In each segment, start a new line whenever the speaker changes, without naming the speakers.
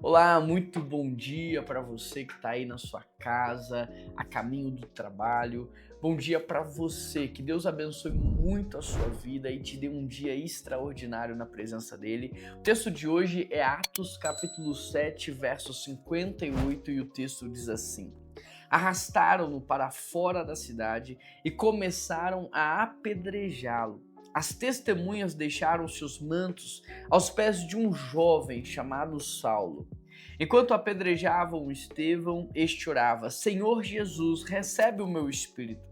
Olá, muito bom dia para você que está aí na sua casa, a caminho do trabalho. Bom dia para você, que Deus abençoe muito a sua vida e te dê um dia extraordinário na presença dele. O texto de hoje é Atos capítulo 7, verso 58 e o texto diz assim: Arrastaram-no para fora da cidade e começaram a apedrejá-lo. As testemunhas deixaram seus mantos aos pés de um jovem chamado Saulo. Enquanto apedrejavam Estevão, este orava: Senhor Jesus, recebe o meu espírito.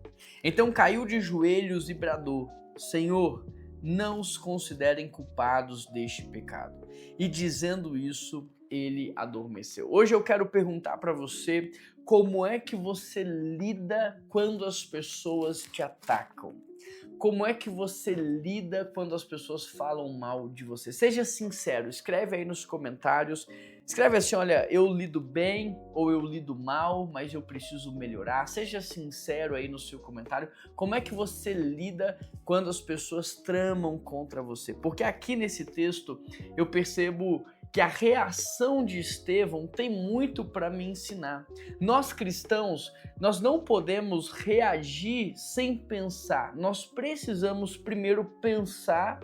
Então caiu de joelhos e bradou: Senhor, não os considerem culpados deste pecado. E dizendo isso, ele adormeceu. Hoje eu quero perguntar para você como é que você lida quando as pessoas te atacam. Como é que você lida quando as pessoas falam mal de você? Seja sincero, escreve aí nos comentários. Escreve assim: olha, eu lido bem ou eu lido mal, mas eu preciso melhorar. Seja sincero aí no seu comentário. Como é que você lida quando as pessoas tramam contra você? Porque aqui nesse texto eu percebo que a reação de Estevão tem muito para me ensinar. Nós cristãos, nós não podemos reagir sem pensar. Nós precisamos primeiro pensar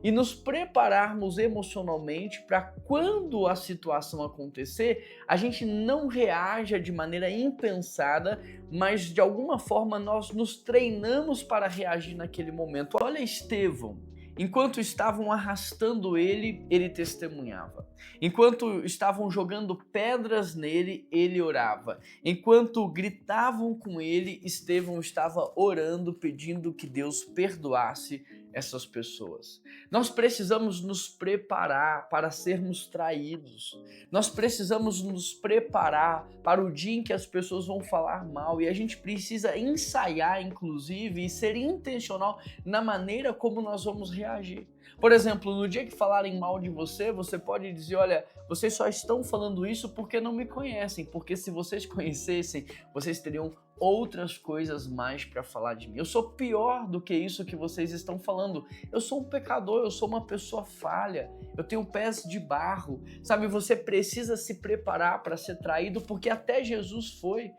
e nos prepararmos emocionalmente para quando a situação acontecer, a gente não reaja de maneira impensada, mas de alguma forma nós nos treinamos para reagir naquele momento. Olha Estevão. Enquanto estavam arrastando ele, ele testemunhava. Enquanto estavam jogando pedras nele, ele orava. Enquanto gritavam com ele, Estevão estava orando, pedindo que Deus perdoasse essas pessoas. Nós precisamos nos preparar para sermos traídos. Nós precisamos nos preparar para o dia em que as pessoas vão falar mal e a gente precisa ensaiar, inclusive, e ser intencional na maneira como nós vamos reagir. Por exemplo, no dia que falarem mal de você, você pode dizer: olha, vocês só estão falando isso porque não me conhecem, porque se vocês conhecessem, vocês teriam outras coisas mais para falar de mim. Eu sou pior do que isso que vocês estão falando. Eu sou um pecador, eu sou uma pessoa falha, eu tenho pés de barro. Sabe, você precisa se preparar para ser traído, porque até Jesus foi.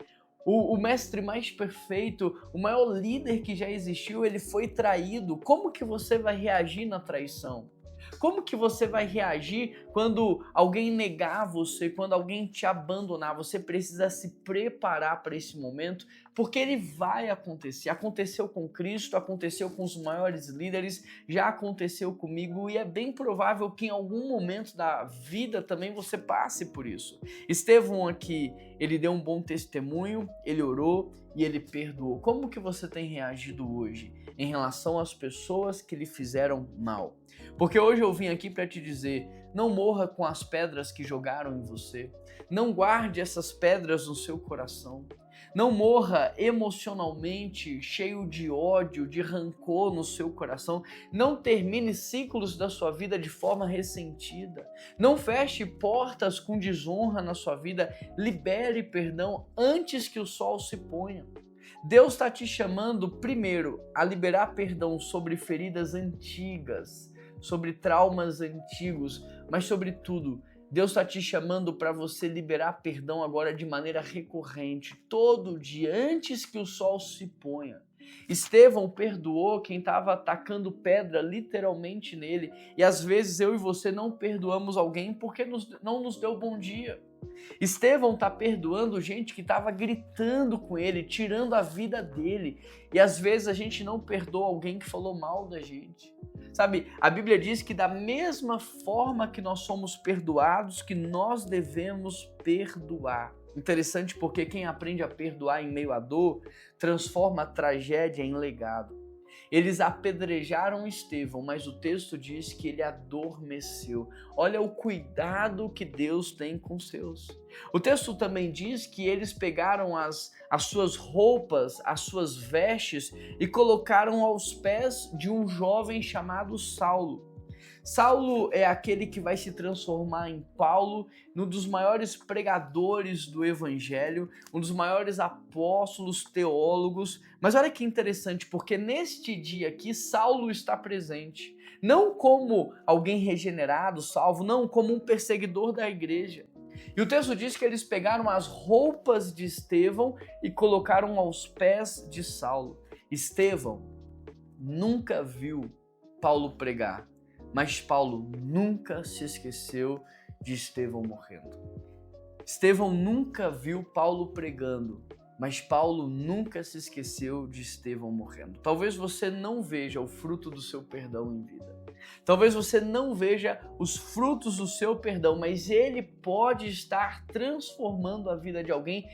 O mestre mais perfeito, o maior líder que já existiu, ele foi traído. Como que você vai reagir na traição? Como que você vai reagir quando alguém negar você, quando alguém te abandonar? Você precisa se preparar para esse momento, porque ele vai acontecer. Aconteceu com Cristo, aconteceu com os maiores líderes, já aconteceu comigo e é bem provável que em algum momento da vida também você passe por isso. Estevão aqui, ele deu um bom testemunho, ele orou e ele perdoou. Como que você tem reagido hoje em relação às pessoas que lhe fizeram mal? Porque hoje eu vim aqui para te dizer: não morra com as pedras que jogaram em você. Não guarde essas pedras no seu coração. Não morra emocionalmente cheio de ódio, de rancor no seu coração. Não termine ciclos da sua vida de forma ressentida. Não feche portas com desonra na sua vida. Libere perdão antes que o sol se ponha. Deus está te chamando primeiro a liberar perdão sobre feridas antigas, sobre traumas antigos, mas sobretudo, Deus está te chamando para você liberar perdão agora de maneira recorrente, todo dia, antes que o sol se ponha. Estevão perdoou quem estava atacando pedra literalmente nele, e às vezes eu e você não perdoamos alguém porque não nos deu bom dia. Estevão está perdoando gente que estava gritando com ele, tirando a vida dele. E às vezes a gente não perdoa alguém que falou mal da gente. Sabe, a Bíblia diz que da mesma forma que nós somos perdoados, que nós devemos perdoar. Interessante porque quem aprende a perdoar em meio à dor, transforma a tragédia em legado. Eles apedrejaram Estevão, mas o texto diz que ele adormeceu. Olha o cuidado que Deus tem com os seus. O texto também diz que eles pegaram as suas roupas, as suas vestes e colocaram aos pés de um jovem chamado Saulo. Saulo é aquele que vai se transformar em Paulo, um dos maiores pregadores do evangelho, um dos maiores apóstolos, teólogos. Mas olha que interessante, porque neste dia aqui Saulo está presente, não como alguém regenerado, salvo, não como um perseguidor da igreja. E o texto diz que eles pegaram as roupas de Estevão e colocaram aos pés de Saulo. Estevão nunca viu Paulo pregar, mas Paulo nunca se esqueceu de Estevão morrendo. Estevão nunca viu Paulo pregando, mas Paulo nunca se esqueceu de Estevão morrendo. Talvez você não veja o fruto do seu perdão em vida. Talvez você não veja os frutos do seu perdão, mas ele pode estar transformando a vida de alguém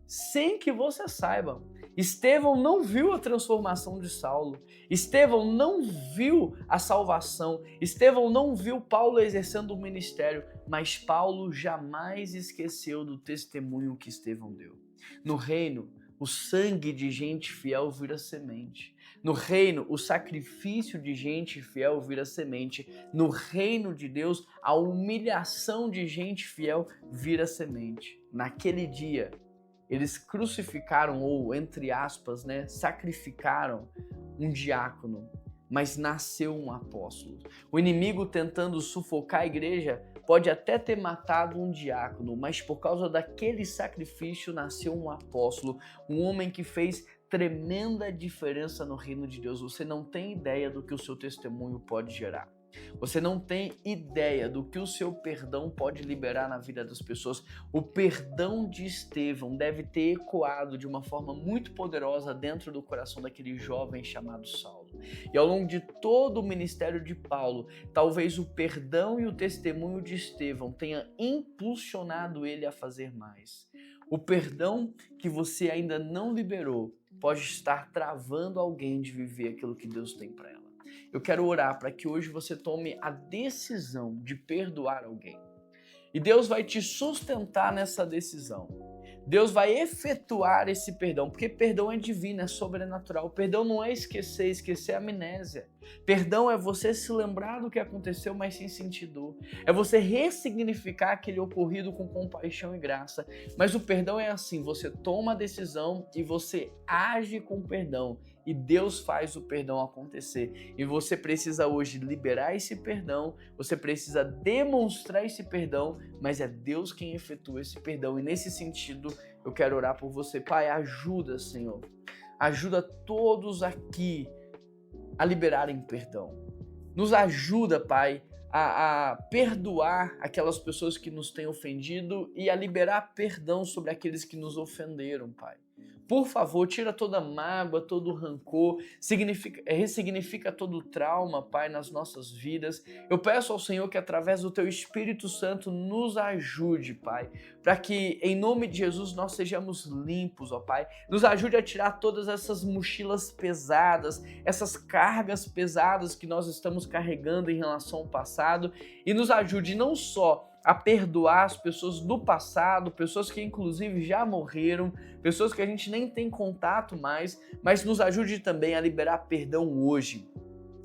sem que você saiba. Estevão não viu a transformação de Saulo. Estevão não viu a salvação. Estevão não viu Paulo exercendo o ministério, mas Paulo jamais esqueceu do testemunho que Estevão deu. No reino, o sangue de gente fiel vira semente. No reino, o sacrifício de gente fiel vira semente. No reino de Deus, a humilhação de gente fiel vira semente. Naquele dia, eles crucificaram, ou entre aspas, sacrificaram um diácono, mas nasceu um apóstolo. O inimigo tentando sufocar a igreja pode até ter matado um diácono, mas por causa daquele sacrifício nasceu um apóstolo, um homem que fez tremenda diferença no reino de Deus. Você não tem ideia do que o seu testemunho pode gerar. Você não tem ideia do que o seu perdão pode liberar na vida das pessoas. O perdão de Estevão deve ter ecoado de uma forma muito poderosa dentro do coração daquele jovem chamado Saulo. E ao longo de todo o ministério de Paulo, talvez o perdão e o testemunho de Estevão tenha impulsionado ele a fazer mais. O perdão que você ainda não liberou pode estar travando alguém de viver aquilo que Deus tem para ela. Eu quero orar para que hoje você tome a decisão de perdoar alguém. E Deus vai te sustentar nessa decisão. Deus vai efetuar esse perdão, porque perdão é divino, é sobrenatural. Perdão não é esquecer, esquecer é amnésia. Perdão é você se lembrar do que aconteceu, mas sem sentir dor. É você ressignificar aquele ocorrido com compaixão e graça. Mas o perdão é assim, você toma a decisão e você age com perdão. E Deus faz o perdão acontecer. E você precisa hoje liberar esse perdão, você precisa demonstrar esse perdão, mas é Deus quem efetua esse perdão. E nesse sentido, eu quero orar por você. Pai, ajuda, Senhor. Ajuda todos aqui a liberarem perdão. Nos ajuda, Pai, a perdoar aquelas pessoas que nos têm ofendido e a liberar perdão sobre aqueles que nos ofenderam, Pai. Por favor, tira toda mágoa, todo rancor, ressignifica todo trauma, Pai, nas nossas vidas. Eu peço ao Senhor que através do Teu Espírito Santo nos ajude, Pai, para que em nome de Jesus nós sejamos limpos, ó Pai. Nos ajude a tirar todas essas mochilas pesadas, essas cargas pesadas que nós estamos carregando em relação ao passado e nos ajude não só a perdoar as pessoas do passado, pessoas que inclusive já morreram, pessoas que a gente nem tem contato mais, mas nos ajude também a liberar perdão hoje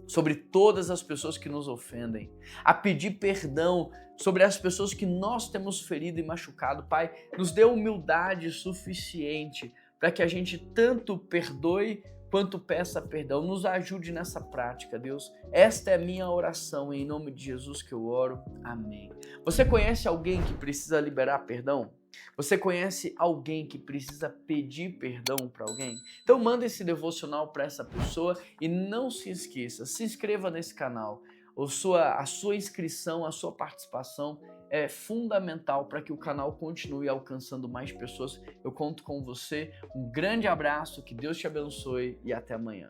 sobre todas as pessoas que nos ofendem, a pedir perdão sobre as pessoas que nós temos ferido e machucado. Pai, nos dê humildade suficiente para que a gente tanto perdoe quanto peça perdão. Nos ajude nessa prática, Deus. Esta é a minha oração, em nome de Jesus que eu oro. Amém. Você conhece alguém que precisa liberar perdão? Você conhece alguém que precisa pedir perdão para alguém? Então manda esse devocional para essa pessoa e não se esqueça, se inscreva nesse canal. A sua inscrição, a sua participação é fundamental para que o canal continue alcançando mais pessoas. Eu conto com você. Um grande abraço, que Deus te abençoe e até amanhã.